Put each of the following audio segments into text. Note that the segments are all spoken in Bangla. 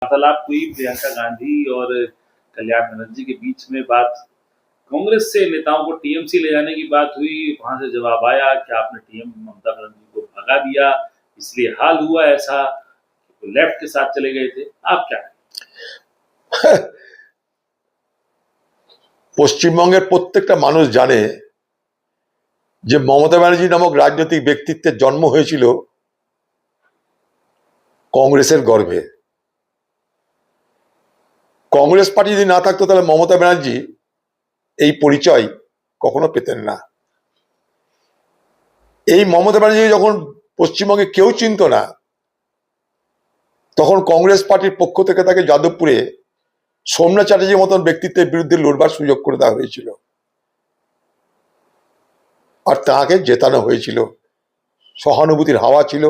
वार्तालाप हुई प्रियंका गांधी और कल्याण बनर्जी के बीच में बात कांग्रेस से नेताओं को टीएमसी ले जाने की बात हुई। वहां से जवाब आया कि आपने टीएम ममता बनर्जी को भगा दिया, इसलिए हाल हुआ ऐसा, तो लेफ्ट के साथ चले गए थे। आप क्या পশ্চিমবঙ্গের প্রত্যেকটা মানুষ জানে যে মমতা ব্যানার্জি নামক রাজনৈতিক ব্যক্তিত্বের জন্ম হয়েছিল কংগ্রেসের গর্ভে। কংগ্রেস পার্টি যদি না থাকতো তাহলে মমতা ব্যানার্জি এই পরিচয় কখনো পেতেন না। এই মমতা ব্যানার্জি যখন পশ্চিমবঙ্গে কেউ চিনত না, তখন কংগ্রেস পার্টির পক্ষ থেকে তাকে যাদবপুরে সোমনাথ চ্যাটার্জির মতন ব্যক্তিত্বের বিরুদ্ধে লড়বার সুযোগ করে দেওয়া হয়েছিল, আর তাকে জেতানো হয়েছিল। সহানুভূতির হাওয়া ছিল,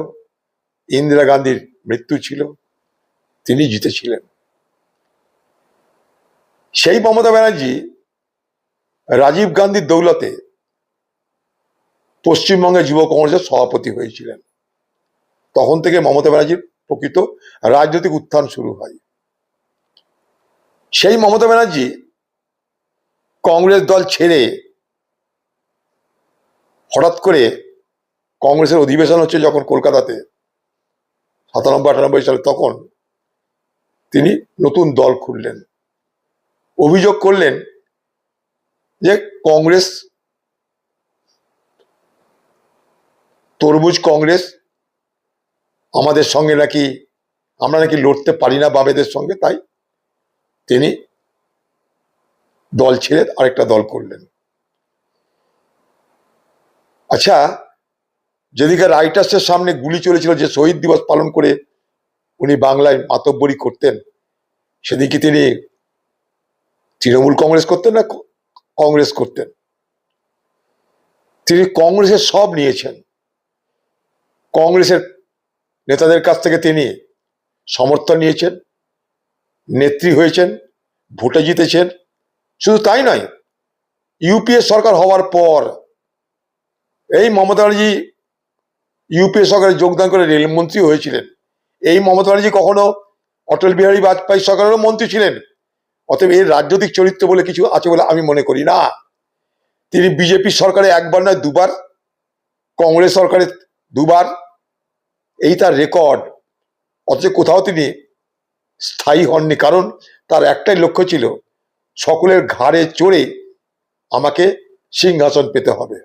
ইন্দিরা গান্ধীর মৃত্যু ছিল, তিনি জিতেছিলেন। সেই মমতা ব্যানার্জি রাজীব গান্ধীর দৌলতে পশ্চিমবঙ্গের যুব কংগ্রেসের সভাপতি হয়েছিলেন। তখন থেকে মমতা ব্যানার্জির প্রকৃত রাজনৈতিক উত্থান শুরু হয়। সেই মমতা ব্যানার্জি কংগ্রেস দল ছেড়ে হঠাৎ করে কংগ্রেসের অধিবেশন হচ্ছে যখন কলকাতাতে 97-98 সালে, তখন তিনি নতুন দল খুললেন। অভিযোগ করলেন যে কংগ্রেস তরমুজ কংগ্রেস, আমাদের সঙ্গে নাকি আমরা নাকি লড়তে পারি না বামেদের সঙ্গে, তাই তিনি দল ছেড়ে আরেকটা দল করলেন। আচ্ছা, যেদিকে রাইটার্সের সামনে গুলি চলেছিল, যে শহীদ দিবস পালন করে উনি বাংলায় মাতব্বরি করতেন, সেদিকে তিনি তৃণমূল কংগ্রেস করতেন না কংগ্রেস করতেন? তিনি কংগ্রেসের সব নিয়েছেন। কংগ্রেসের নেতাদের কাছ থেকে তিনি সমর্থন নিয়েছেন, নেত্রী হয়েছেন, ভোটে জিতেছেন। শুধু তাই নয়, ইউপিএ সরকার হওয়ার পর এই মমতা ব্যানার্জি ইউপিএ সরকারে যোগদান করে রেলমন্ত্রী হয়েছিলেন। এই মমতা ব্যানার্জি কখনো অটল বিহারী বাজপেয়ী সরকারেরও মন্ত্রী ছিলেন। অতএব এর রাজনৈতিক চরিত্র বলে কিছু আছে বলে আমি মনে করি না। তিনি বিজেপি সরকারে একবার নয় দুবার, কংগ্রেস সরকারে দুবার, এই তার রেকর্ড। অথচ কোথাও তিনি স্থায়ী হননি, কারণ তার একটাই লক্ষ্য ছিল, সকলের ঘাড়ে চড়ে আমাকে সিংহাসন পেতে হবে।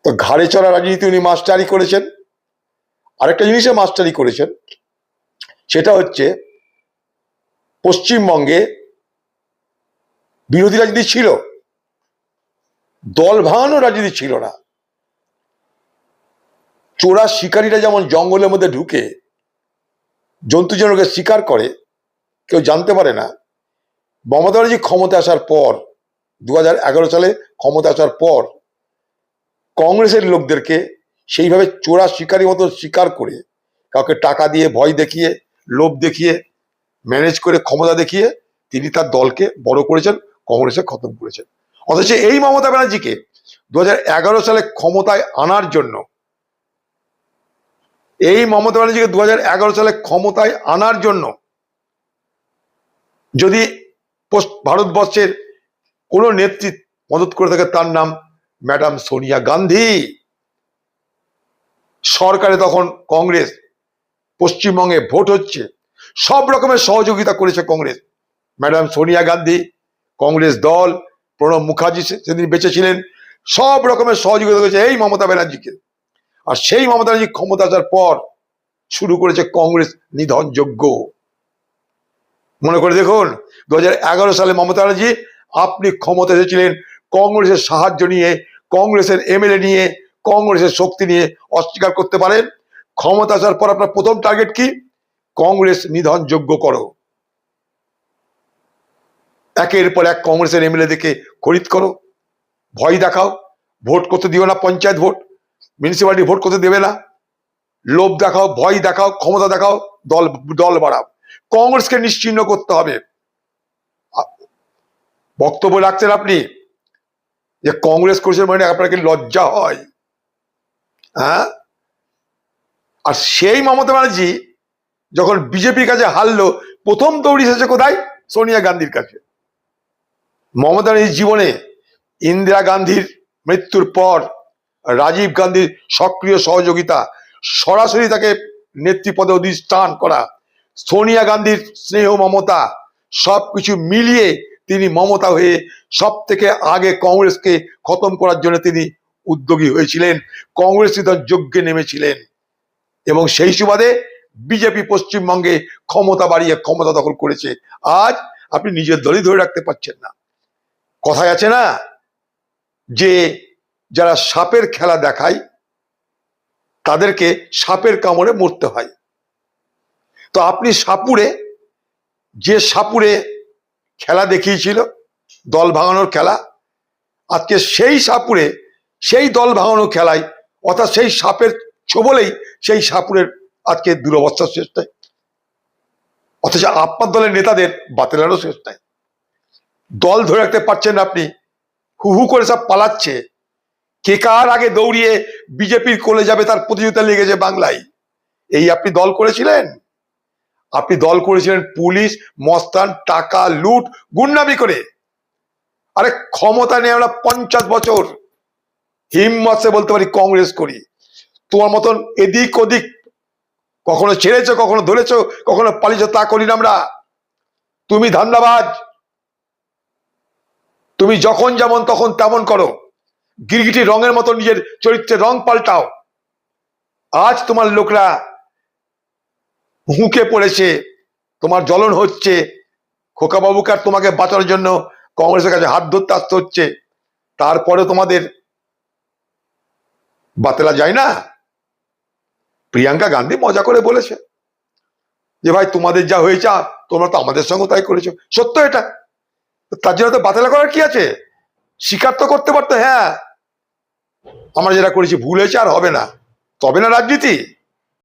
তো ঘাড়ে চড়া রাজনীতি উনি মাস্টারি করেছেন। আরেকটা জিনিসে মাস্টারি করেছেন, সেটা হচ্ছে পশ্চিমবঙ্গে বিরোধী রাজনীতি ছিল, দল ভাঙানো রাজনীতি ছিল না। চোরা শিকারীরা যেমন জঙ্গলের মধ্যে ঢুকে জন্তু জনকে শিকার করে, কেউ জানতে পারে না। মমতা ব্যানার্জি ক্ষমতা আসার পর, 2011 সালে ক্ষমতা আসার পর, কংগ্রেসের লোকদেরকে সেইভাবে চোরা শিকারীর মতো শিকার করে, কাউকে টাকা দিয়ে, ভয় দেখিয়ে, লোভ দেখিয়ে, ম্যানেজ করে, ক্ষমতা দেখিয়ে তিনি তার দলকে বড় করেছেন, কংগ্রেসে খতম করেছেন। অথচ এই মমতা ব্যানার্জিকে 2011 সালে ক্ষমতায় আনার জন্য, এই মমতা ব্যানার্জিকে 2011 সালে ক্ষমতায় আনার জন্য যদি ভারতবর্ষের কোন নেত্রী মদত করে থাকে, তার নাম ম্যাডাম সোনিয়া গান্ধী। সরকারে তখন কংগ্রেস, পশ্চিমবঙ্গে ভোট হচ্ছে, সব রকমের সহযোগিতা করেছে কংগ্রেস। ম্যাডাম সোনিয়া গান্ধী, কংগ্রেস দল, প্রণব মুখার্জি সেদিন বেঁচে ছিলেন, সব রকমের সহযোগিতা করেছে এই মমতা ব্যানার্জিকে। আর সেই মমতা ব্যানার্জি ক্ষমতা আসার পর শুরু করেছে কংগ্রেস নিধন যজ্ঞ। মনে করে দেখুন, 2011 সালে মমতা ব্যানার্জি আপনি ক্ষমতা এসেছিলেন কংগ্রেসের সাহায্য নিয়ে, কংগ্রেসের এমএলএ নিয়ে, কংগ্রেসের শক্তি নিয়ে। অস্বীকার করতে পারেন? ক্ষমতা আসার পর আপনার প্রথম টার্গেট কি? কংগ্রেস নিধন যজ্ঞ করো। একের পর এক কংগ্রেসের এমএলএ দেখে খরিদ করো, ভয় দেখাও, ভোট করতে দিও না, পঞ্চায়েত ভোট, মিউনিসিপ্যালিটি ভোট করতে দেবে না, লোভ দেখাও, ভয় দেখাও, ক্ষমতা দেখাও, দল বাড়াও। কংগ্রেসকে নিশ্চিহ্ন করতে হবে। বক্তব্য রাখছেন আপনি যে কংগ্রেস করেছেন, মানে আপনাকে লজ্জা হয়? হ্যাঁ? আর সেই মমতা ব্যানার্জি যখন বিজেপির কাছে হারলো, প্রথম দৌড়ি এসেছে কোথায়? সোনিয়া গান্ধীর কাছে। মমতা ব্যানার্জির জীবনে ইন্দিরা গান্ধীর মৃত্যুর পর রাজীব গান্ধীর সক্রিয় সহযোগিতা, সরাসরি তাকে নেতৃপদে অধিষ্ঠান করা, সোনিয়া গান্ধীর স্নেহ মমতা, সবকিছু মিলিয়ে তিনি মমতা হয়ে সব থেকে আগে কংগ্রেসকে খতম করার জন্য তিনি উদ্যোগী হয়েছিলেন, কংগ্রেস তার যজ্ঞে নেমেছিলেন। এবং সেই সুবাদে বিজেপি পশ্চিমবঙ্গে ক্ষমতা বাড়িয়ে ক্ষমতা দখল করেছে। আজ আপনি নিজের দলই ধরে রাখতে পারছেন না। কথায় আছে না যে যারা সাপের খেলা দেখায় তাদেরকে সাপের কামড়ে মরতে হয়। তো আপনি সাপুড়ে, যে সাপুড়ে খেলা দেখিয়েছিল দল ভাঙানোর খেলা, আজকে সেই সাপুড়ে সেই দল ভাঙানোর খেলায়, অর্থাৎ সেই সাপের ছোবলেই সেই সাপুড়ের আজকে দুরবস্থার শেষ নাই। অথচ আপনার দলের নেতাদের বাতিলেরও শেষ নাই। দল ধরে রাখতে পারছেন না আপনি, হু হু করে সব পালাচ্ছে। কে কার আগে দৌড়িয়ে বিজেপির কোলে যাবে তার প্রতিযোগিতা লেগেছে বাংলায়। এই আপনি দল করেছিলেন? আপনি দল করেছিলেন পুলিশ, মস্তান, টাকা, লুট, গুন্ডামি করে। আরে ক্ষমতা নিয়ে আমরা 50 বছর হিম্মত সে বলতে পারি কংগ্রেস করি। তোমার মতন এদিক ওদিক কখনো ছেড়েছো, কখনো ধরেছো, কখনো পালিয়েছো, তা করি না আমরা। তুমি ধান্দাবাজ, তুমি যখন যেমন তখন তেমন করো, গিরগিটি রঙের মতো নিজের চরিত্রের রং পাল্টাও। আজ তোমার লোকরা হুঁকে পড়েছে, তোমার জ্বলন হচ্ছে, খোকাবাবুকে আর তোমাকে বাঁচানোর জন্য কংগ্রেসের কাছে হাত ধরতে আসতে হচ্ছে। তারপরে তোমাদের বাতেলা যায় না। প্রিয়াঙ্কা গান্ধী মজা করে বলেছে যে ভাই তোমাদের যা হয়েছে তোমরা তো আমাদের সঙ্গে তাই করেছো। সত্য এটা, তার জন্য তো বাতেলা করার কি আছে? স্বীকার তো করতে পারতো, হ্যাঁ আমরা যেটা করেছি ভুল হয়েছে, আর হবে না। তবে না রাজনীতি।